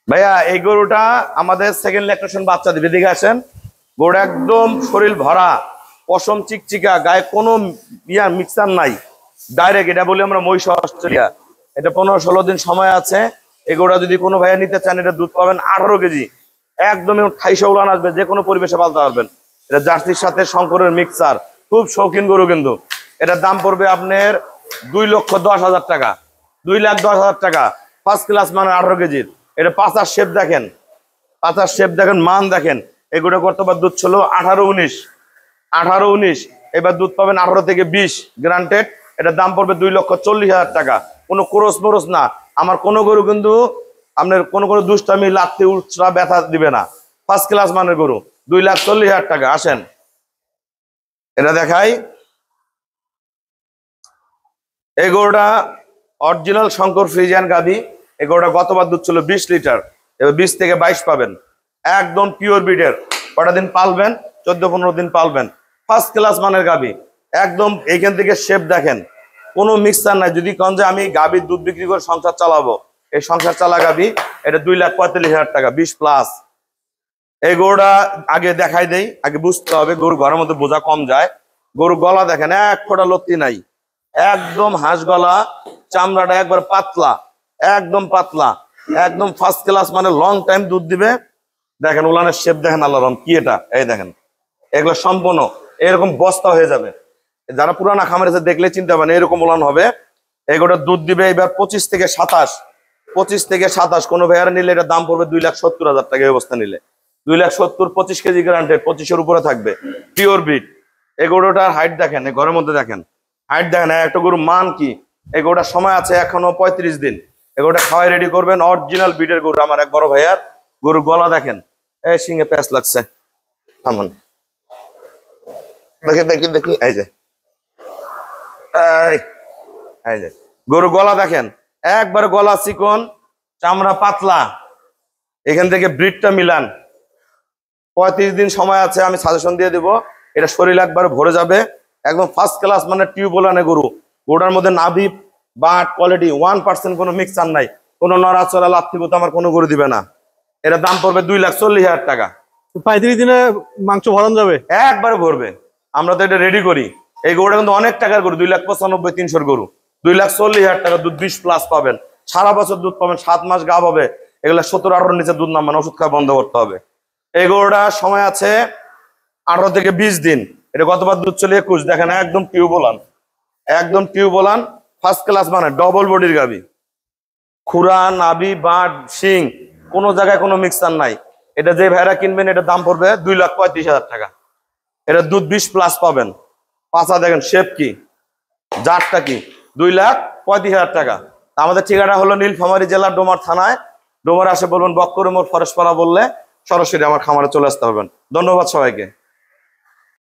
ভাইয়া এই গরুটা আমাদের সেকেন্ড ল্যাকটেশন বাচ্চা দিবে, দিকে আসেন। গরুটা একদম শরীর ভরা, পশম চিকচিকা, গায়ে কোনো মিক্সার নাই, ডাইরেক্ট। এটা বলি আমরা মহিষ অস্ট্রেলিয়া। এটা 15-16 দিন সময় আছে। এই গরুটা যদি কোনো ভাইয়া নিতে চান, এটা দুধ পাবেন 18 কেজি, একদমই খাইশা উলান আসবে, যে কোনো পরিবেশে পালতে পারবেন। এটা জার্সির সাথে শঙ্করের মিক্সার, খুব শৌখিন গরু কিন্তু। এটার দাম পড়বে আপনার 2,10,000 টাকা, 2,10,000 টাকা। ফার্স্ট ক্লাস মানে 18 কেজির। এটা পাঁচার শেপ দেখেন, পাঁচার শেপ দেখেন, মান দেখেন। এগুলো গতবার দুধ ছিল 18-19, এবার দুধ পাবেন 18 থেকে 20 গ্রান্টেড। এটার দাম পড়বে 2,40,000 টাকা। কোনো ক্রোস মরস না। আমার কোনো গরু কিন্তু আপনার কোনো কোনো দুষ্টামি, লাত্তি, উৎসা, ব্যথা দিবে না। ফার্স্ট ক্লাস মানের গরু, 2,40,000 টাকা। আসেন এটা দেখাই। এই গরুটা অরিজিনাল শঙ্কর ফ্রিজিয়ান গাভী। এই গরুটা গতবার দুধ ছিল 20 লিটার, এবার 20 থেকে 22 পাবেন। একদম পিওর ব্রিডের। কটা দিন পালবেন? 14-15 দিন পালবেন। ফার্স্ট ক্লাস মানের গাভী, একদম। এইখান থেকে শেপ দেখেন, কোনো মিক্সার নাই। যদি কন যে আমি গাভীর দুধ বিক্রি করে সংসার চালাবো, এই সংসার চালা গাভী। এটা 2,45,000 টাকা, 20+। এই গরুটা আগে দেখাই দেই, আগে বুঝতে হবে। গরু ঘরের মধ্যে বোঝা কম যায়। গরু গলা দেখেন, এক ফোঁটা লত্তি নাই, একদম হাঁস গলা। চামড়াটা একবার পাতলা, একদম পাতলা, একদম ফার্স্ট ক্লাস, মানে লং টাইম দুধ দিবে। দেখেন উলানের শেপ দেখেন, আল্লাহ রহম কি এটা, এই দেখেন। এগুলো সম্পূর্ণ এরকম বস্তা হয়ে যাবে। যারা পুরানা খামারে দেখলে চিনতে পারেন, এরকম উলান হবে। এগুলোর দুধ দিবে এবার 25 থেকে 27, 25 থেকে 27। কোনো ভাইয়ার নিলে এটা দাম পড়বে 2,70,000 টাকা। এই অবস্থা নিলে 2,70,000, 25 কেজি গ্রান্টেড, 25-এর উপরে থাকবে, পিওর ব্রিড। এই গরুটার হাইট দেখেন, এই ঘরের মধ্যে দেখেন, হাইট দেখেন। একটা গরু মান কি। এই গরুটার সময় আছে এখনো 35 দিন। এই গরুটা খাওয়াই রেডি করবেন। অরিজিনাল ব্রিডের গরু, আমার এক বড় ভাইয়ার। গরুর গলা দেখেন, এই সিংহে প্যাঁচ লাগছে। থামুন, দেখি দেখি দেখি, এই যে, এই যে গরু গলা দেখেন, একবার গলা চিকন, চামড়া পাতলা। এখান থেকে ব্রিডটা মিলান। 35 দিন সময় আছে, আমি সাজেশন দিয়ে দিব। এটা শরীর একবার ভরে যাবে, একদম ফার্স্ট ক্লাস মানে টিউবওয়েলানে গরু। গরুটার মধ্যে নাভি বাট কোয়ালিটি 1% কোনো মিক্সার নাই, কোনো নড়াচড়া, লাত্তিবোধ আমার কোনো গরু দিবে না। এটার দাম পড়বে 2,40,000 টাকা। 35 দিনে মাংস ভরান যাবে, একবারে ভরবে। আমরা তো এটা রেডি করি। এই গরুটা কিন্তু অনেক টাকার গরু, 2,95,300 গরু, 2,40,000 টাকা। দুধ 20+ পাবেন, সারা বছর দুধ পাবেন, 7 মাস গাভ হবে। এগুলা 17-18 নিচে দুধ নামবে না, ওষুধ খাওয়া বন্ধ করতে হবে। এই গরুটা সময় আছে 18 থেকে 20 দিন। এটা গতবার দুধ ছিল 21। দেখেন একদম টিউবওয়েলান, একদম টিউবওয়েলান, ফার্স্ট ক্লাস মানে ডবল বডির গাভী। খুরা, নাভি, বাট, শিং কোনো জায়গায় কোনো মিক্সার নাই। এটা যে ভাইরা কিনবেন, এটার দাম পড়বে 2,35,000 টাকা। এটা দুধ 20+ পাবেন। পাঁচা দেখেন, শেপ কি, জাতটা কি, 2,35,000 টাকা। আমাদের ঠিকানা হলো নীলফামারী জেলা ডোমার থানায়। ডোমার আসে বলবেন বক্কর মোড় ফরেস্ট পাড়া বললে সরাসরি আমার খামারে চলে আসতে পারবেন। ধন্যবাদ সবাইকে।